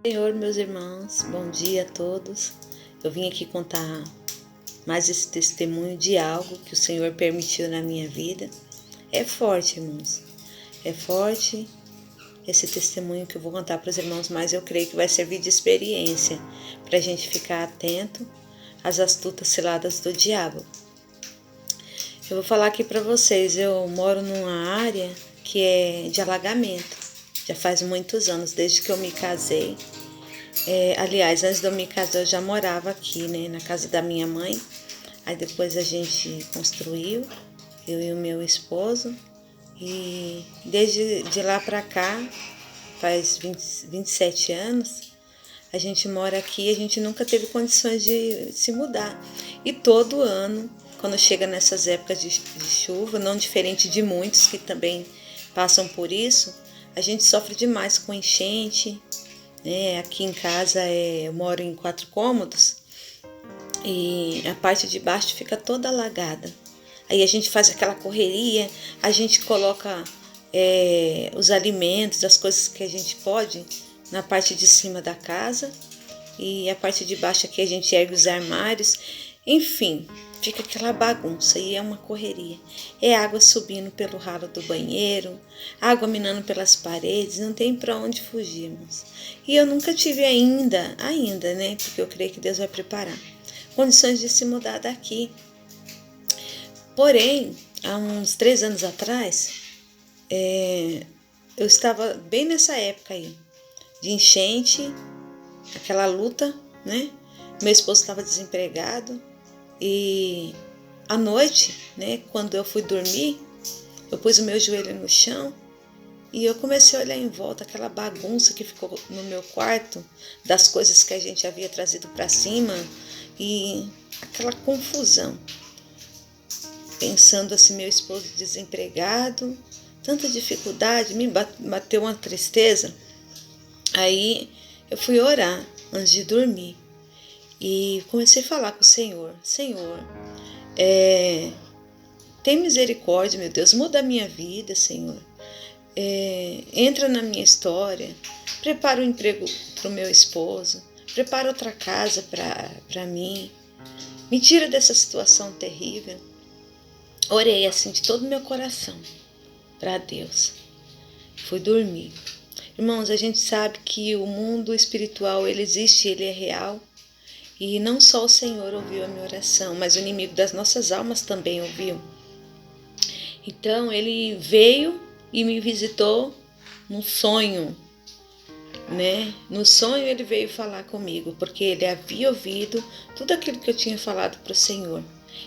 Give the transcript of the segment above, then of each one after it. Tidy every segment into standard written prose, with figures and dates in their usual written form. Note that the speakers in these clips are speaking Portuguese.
Senhor, meus irmãos, bom dia a todos. Eu vim aqui contar mais esse testemunho de algo que o Senhor permitiu na minha vida. É forte, irmãos. É forte esse testemunho que eu vou contar para os irmãos, mas eu creio que vai servir de experiência para a gente ficar atento às astutas ciladas do diabo. Eu vou falar aqui para vocês. Eu moro numa área que é de alagamento. Já faz muitos anos, desde que eu me casei. Aliás, antes de eu me casar, eu já morava aqui, né, na casa da minha mãe. Aí depois a gente construiu, eu e o meu esposo. E desde de lá para cá, faz 27 anos, a gente mora aqui e a gente nunca teve condições de se mudar. E todo ano, quando chega nessas épocas de chuva, não diferente de muitos que também passam por isso, a gente sofre demais com enchente. Aqui em casa eu moro em 4 cômodos e a parte de baixo fica toda alagada. Aí a gente faz aquela correria, a gente coloca os alimentos, as coisas que a gente pode na parte de cima da casa e a parte de baixo aqui a gente ergue os armários. Enfim, fica aquela bagunça e é uma correria. É água subindo pelo ralo do banheiro, água minando pelas paredes, não tem para onde fugirmos. E eu nunca tive ainda, né? Porque eu creio que Deus vai preparar condições de se mudar daqui. Porém, há uns 3 anos atrás, eu estava bem nessa época aí, de enchente, aquela luta, né? Meu esposo estava desempregado e à noite, né, quando eu fui dormir, eu pus o meu joelho no chão e eu comecei a olhar em volta, aquela bagunça que ficou no meu quarto, das coisas que a gente havia trazido para cima e aquela confusão. Pensando assim, meu esposo desempregado, tanta dificuldade, me bateu uma tristeza. Aí eu fui orar antes de dormir e comecei a falar com o Senhor. Senhor, tem misericórdia, meu Deus, muda a minha vida, Senhor. Entra na minha história, prepara um emprego para o meu esposo, prepara outra casa para mim, me tira dessa situação terrível. Orei assim de todo o meu coração para Deus. Fui dormir. Irmãos, a gente sabe que o mundo espiritual, ele existe, ele é real. E não só o Senhor ouviu a minha oração, mas o inimigo das nossas almas também ouviu. Então ele veio e me visitou num sonho, né? No sonho ele veio falar comigo, porque ele havia ouvido tudo aquilo que eu tinha falado para o Senhor.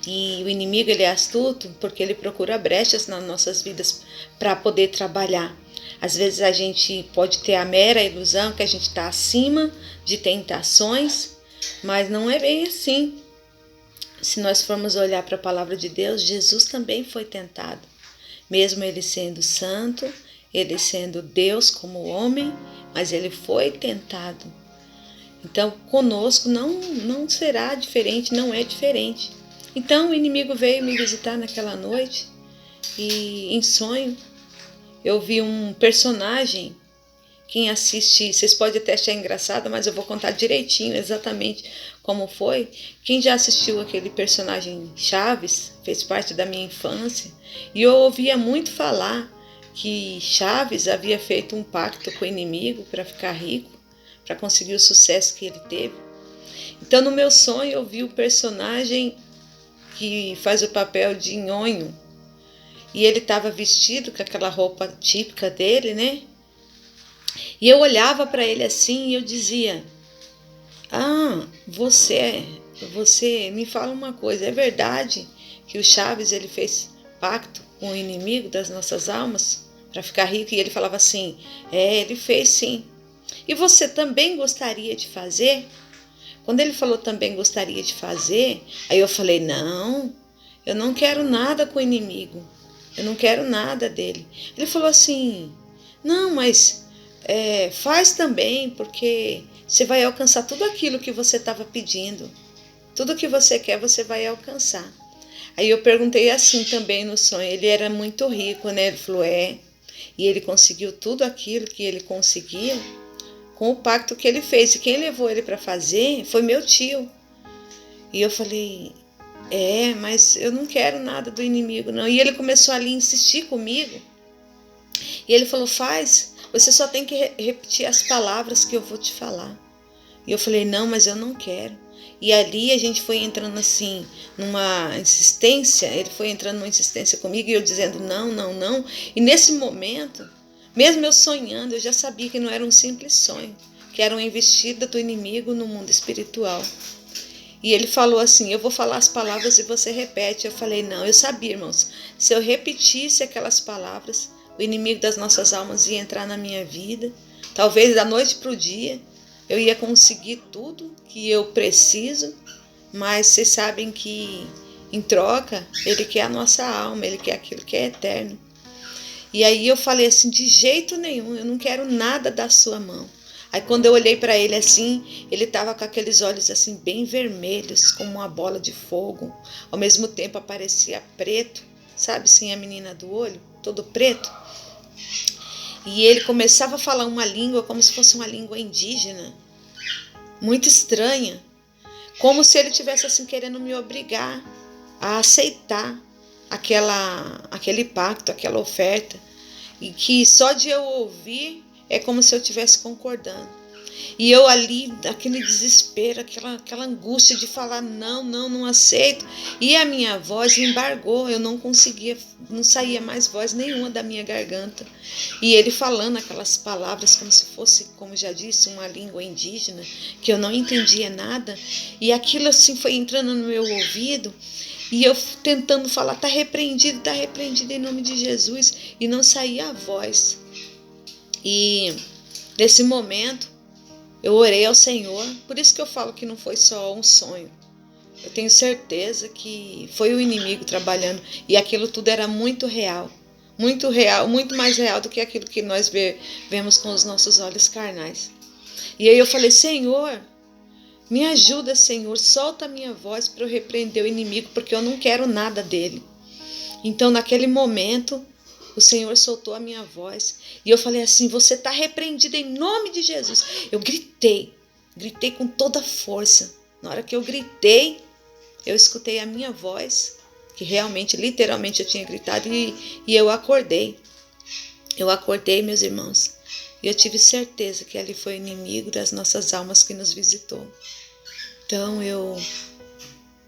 E o inimigo, ele é astuto porque ele procura brechas nas nossas vidas para poder trabalhar. Às vezes a gente pode ter a mera ilusão que a gente está acima de tentações, mas não é bem assim. Se nós formos olhar para a palavra de Deus, Jesus também foi tentado. Mesmo ele sendo santo, ele sendo Deus como homem, mas ele foi tentado. Então, conosco não será diferente, não é diferente. Então, o inimigo veio me visitar naquela noite e, em sonho, eu vi um personagem. Quem assiste, vocês podem até achar engraçado, mas eu vou contar direitinho, exatamente como foi. Quem já assistiu aquele personagem Chaves, fez parte da minha infância, e eu ouvia muito falar que Chaves havia feito um pacto com o inimigo para ficar rico, para conseguir o sucesso que ele teve. Então, no meu sonho, eu vi o personagem que faz o papel de Nhonho, e ele estava vestido com aquela roupa típica dele, né? E eu olhava para ele assim e eu dizia: você me fala uma coisa, é verdade que o Chaves ele fez pacto com o inimigo das nossas almas para ficar rico? E ele falava assim: ele fez sim. E você também gostaria de fazer? Quando ele falou também gostaria de fazer, aí eu falei: não, eu não quero nada com o inimigo, eu não quero nada dele. Ele falou assim: não, mas faz também, porque você vai alcançar tudo aquilo que você estava pedindo. Tudo que você quer, você vai alcançar. Aí eu perguntei assim também no sonho. Ele era muito rico, né? Ele falou, e ele conseguiu tudo aquilo que ele conseguia com o pacto que ele fez. E quem levou ele para fazer foi meu tio. E eu falei, mas eu não quero nada do inimigo, não. E ele começou ali a insistir comigo. E ele falou, faz, você só tem que repetir as palavras que eu vou te falar. E eu falei, não, mas eu não quero. E ali a gente foi entrando assim, numa insistência, ele foi entrando numa insistência comigo e eu dizendo não, não, não. E nesse momento, mesmo eu sonhando, eu já sabia que não era um simples sonho, que era uma investida do inimigo no mundo espiritual. E ele falou assim, eu vou falar as palavras e você repete. Eu falei, não, eu sabia, irmãos, se eu repetisse aquelas palavras, o inimigo das nossas almas ia entrar na minha vida, talvez da noite para o dia, eu ia conseguir tudo que eu preciso, mas vocês sabem que em troca, ele quer a nossa alma, ele quer aquilo que é eterno. E aí eu falei assim, de jeito nenhum, eu não quero nada da sua mão. Aí quando eu olhei para ele assim, ele estava com aqueles olhos assim bem vermelhos, como uma bola de fogo. Ao mesmo tempo aparecia preto, sabe assim, a menina do olho, todo preto. E ele começava a falar uma língua como se fosse uma língua indígena, muito estranha, como se ele estivesse assim querendo me obrigar a aceitar aquele pacto, aquela oferta, e que só de eu ouvir é como se eu estivesse concordando. E eu ali, aquele desespero, aquela angústia de falar não, não, não aceito. E a minha voz embargou, eu não conseguia, não saía mais voz nenhuma da minha garganta. E ele falando aquelas palavras como se fosse, como já disse, uma língua indígena, que eu não entendia nada. E aquilo assim foi entrando no meu ouvido. E eu tentando falar, tá repreendido em nome de Jesus. E não saía a voz. E nesse momento, eu orei ao Senhor, por isso que eu falo que não foi só um sonho. Eu tenho certeza que foi o inimigo trabalhando e aquilo tudo era muito real, muito mais real do que aquilo que nós vemos com os nossos olhos carnais. E aí eu falei, Senhor, me ajuda, Senhor, solta a minha voz para eu repreender o inimigo, porque eu não quero nada dele. Então naquele momento, o Senhor soltou a minha voz e eu falei assim, você está repreendido em nome de Jesus. Eu gritei com toda a força. Na hora que eu gritei, eu escutei a minha voz, que realmente, literalmente eu tinha gritado e eu acordei. Eu acordei, meus irmãos, e eu tive certeza que ali foi o inimigo das nossas almas que nos visitou. Então eu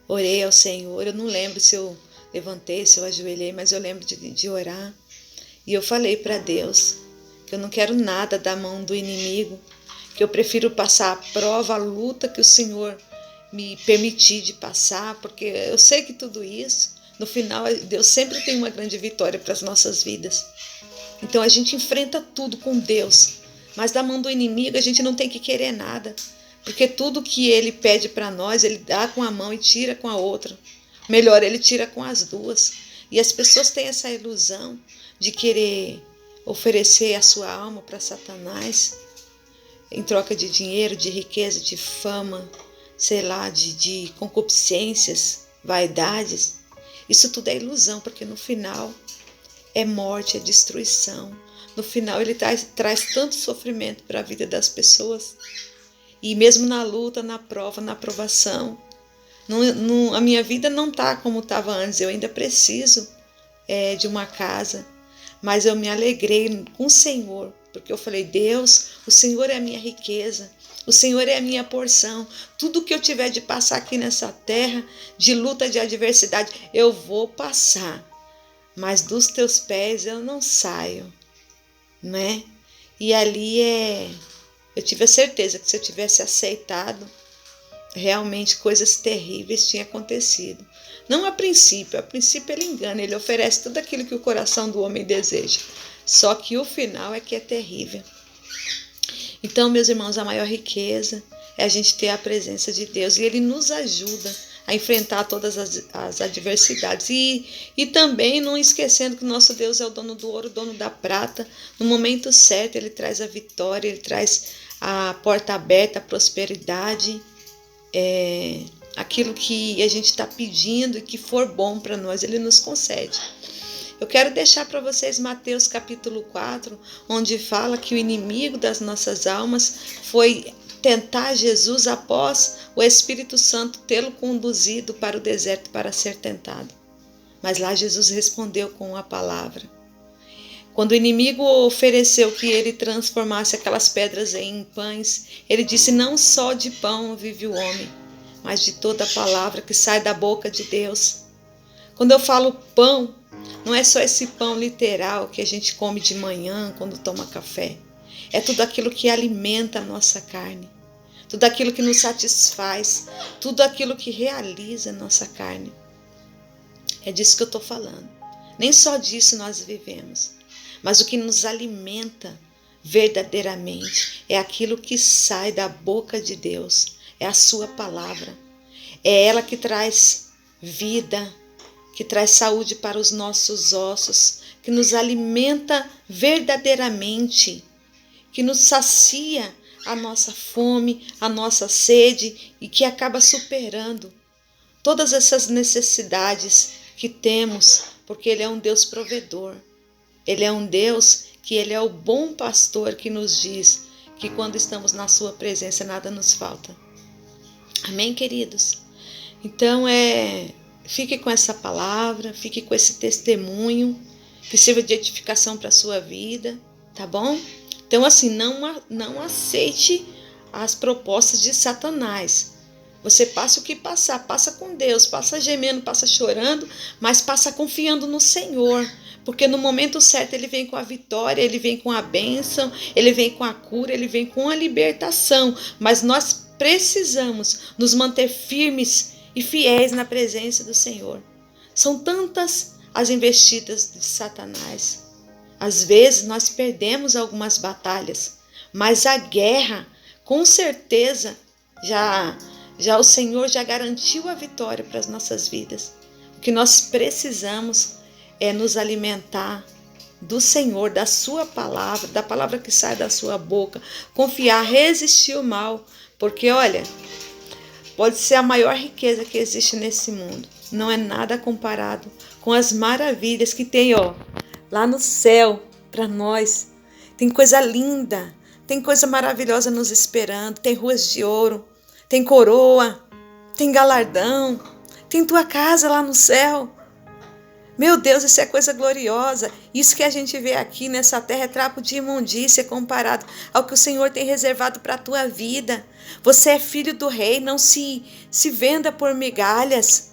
orei ao Senhor, eu não lembro se eu levantei, se eu ajoelhei, mas eu lembro de orar. E eu falei para Deus que eu não quero nada da mão do inimigo, que eu prefiro passar a prova, a luta que o Senhor me permitir de passar, porque eu sei que tudo isso, no final, Deus sempre tem uma grande vitória para as nossas vidas. Então a gente enfrenta tudo com Deus, mas da mão do inimigo a gente não tem que querer nada, porque tudo que ele pede para nós, ele dá com a mão e tira com a outra. Melhor, ele tira com as duas. E as pessoas têm essa ilusão de querer oferecer a sua alma para Satanás em troca de dinheiro, de riqueza, de fama, sei lá, de concupiscências, vaidades. Isso tudo é ilusão, porque no final é morte, é destruição. No final ele traz tanto sofrimento para a vida das pessoas. E mesmo na luta, na prova, na provação, a minha vida não está como estava antes. Eu ainda preciso de uma casa, mas eu me alegrei com o Senhor, porque eu falei, Deus, o Senhor é a minha riqueza, o Senhor é a minha porção. Tudo que eu tiver de passar aqui nessa terra, de luta, de adversidade, eu vou passar, mas dos teus pés eu não saio, né? E ali eu tive a certeza que se eu tivesse aceitado, realmente coisas terríveis tinham acontecido. Não a princípio ele engana, ele oferece tudo aquilo que o coração do homem deseja. Só que o final é que é terrível. Então, meus irmãos, a maior riqueza é a gente ter a presença de Deus. E Ele nos ajuda a enfrentar todas as adversidades. E também não esquecendo que o nosso Deus é o dono do ouro, o dono da prata. No momento certo, Ele traz a vitória, Ele traz a porta aberta, a prosperidade, aquilo que a gente está pedindo e que for bom para nós, Ele nos concede. Eu quero deixar para vocês Mateus capítulo 4, onde fala que o inimigo das nossas almas foi tentar Jesus após o Espírito Santo tê-lo conduzido para o deserto para ser tentado. Mas lá Jesus respondeu com a palavra. Quando o inimigo ofereceu que ele transformasse aquelas pedras em pães, ele disse: não só de pão vive o homem, mas de toda a palavra que sai da boca de Deus. Quando eu falo pão, não é só esse pão literal que a gente come de manhã quando toma café. É tudo aquilo que alimenta a nossa carne, tudo aquilo que nos satisfaz, tudo aquilo que realiza a nossa carne. É disso que eu estou falando. Nem só disso nós vivemos, mas o que nos alimenta verdadeiramente é aquilo que sai da boca de Deus, é a sua palavra. É ela que traz vida, que traz saúde para os nossos ossos, que nos alimenta verdadeiramente, que nos sacia a nossa fome, a nossa sede e que acaba superando todas essas necessidades que temos, porque Ele é um Deus provedor. Ele é um Deus que Ele é o bom pastor que nos diz que quando estamos na sua presença nada nos falta. Amém, queridos? Então fique com essa palavra, fique com esse testemunho, que sirva de edificação para a sua vida, tá bom? Então assim, não aceite as propostas de Satanás. Você passa o que passar, passa com Deus, passa gemendo, passa chorando, mas passa confiando no Senhor. Porque no momento certo Ele vem com a vitória, Ele vem com a bênção, Ele vem com a cura, Ele vem com a libertação. Mas nós precisamos nos manter firmes e fiéis na presença do Senhor. São tantas as investidas de Satanás. Às vezes nós perdemos algumas batalhas, mas a guerra, com certeza, já o Senhor já garantiu a vitória para as nossas vidas. O que nós precisamos é nos alimentar do Senhor, da sua palavra, da palavra que sai da sua boca, confiar, resistir o mal, porque olha, pode ser a maior riqueza que existe nesse mundo, não é nada comparado com as maravilhas que tem lá no céu para nós. Tem coisa linda, tem coisa maravilhosa nos esperando, tem ruas de ouro, tem coroa, tem galardão, tem tua casa lá no céu. Meu Deus, isso é coisa gloriosa. Isso que a gente vê aqui nessa terra é trapo de imundícia comparado ao que o Senhor tem reservado para a tua vida. Você é filho do rei, não se venda por migalhas.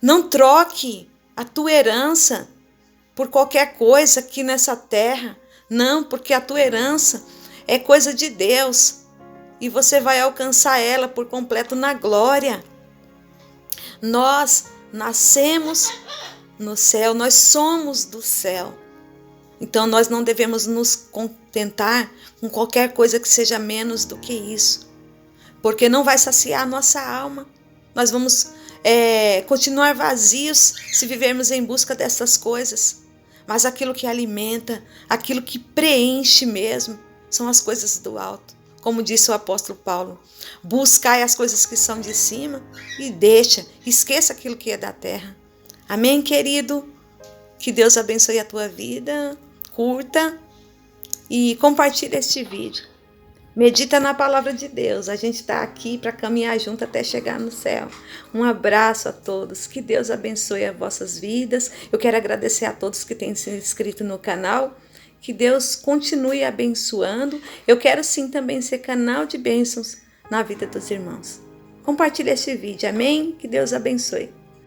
Não troque a tua herança por qualquer coisa aqui nessa terra. Não, porque a tua herança é coisa de Deus e você vai alcançar ela por completo na glória. Nós nascemos no céu, nós somos do céu. Então nós não devemos nos contentar com qualquer coisa que seja menos do que isso, porque não vai saciar a nossa alma. Nós vamos continuar vazios se vivermos em busca dessas coisas. Mas aquilo que alimenta, aquilo que preenche mesmo, são as coisas do alto. Como disse o apóstolo Paulo, buscai as coisas que são de cima e esqueça aquilo que é da terra. Amém, querido? Que Deus abençoe a tua vida, curta e compartilha este vídeo. Medita na palavra de Deus, a gente está aqui para caminhar junto até chegar no céu. Um abraço a todos, que Deus abençoe as vossas vidas. Eu quero agradecer a todos que têm se inscrito no canal. Que Deus continue abençoando. Eu quero sim também ser canal de bênçãos na vida dos irmãos. Compartilhe este vídeo, amém? Que Deus abençoe.